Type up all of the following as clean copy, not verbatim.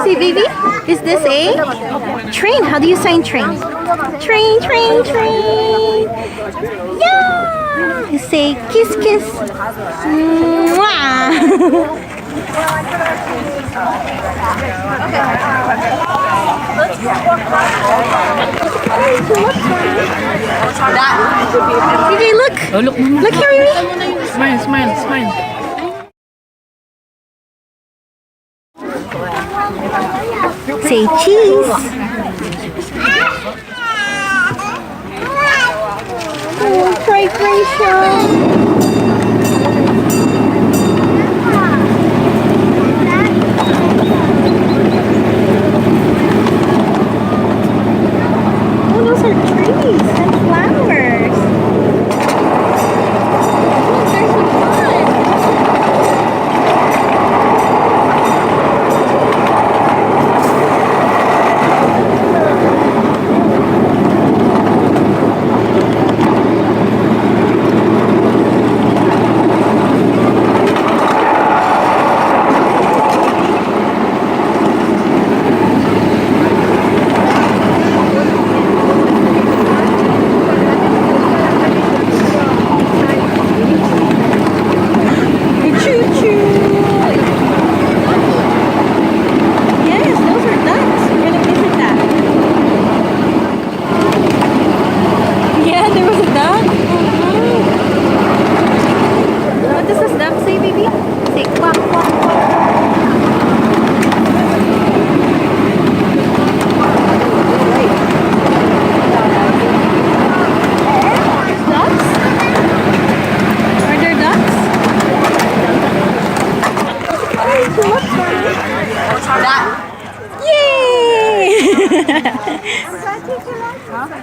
See, baby? Is this a train? How do you sign train? Train, train, train. Yeah. You say kiss, kiss. Mwah. Baby, look. Oh, look. Look here, baby. Smile, smile, smile. Say cheese. Oh, vibration. Oh, those are trees and flowers. Oh, there's some fun.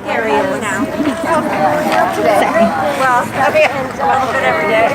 Gary is now. Today. Well, I'll be at every day.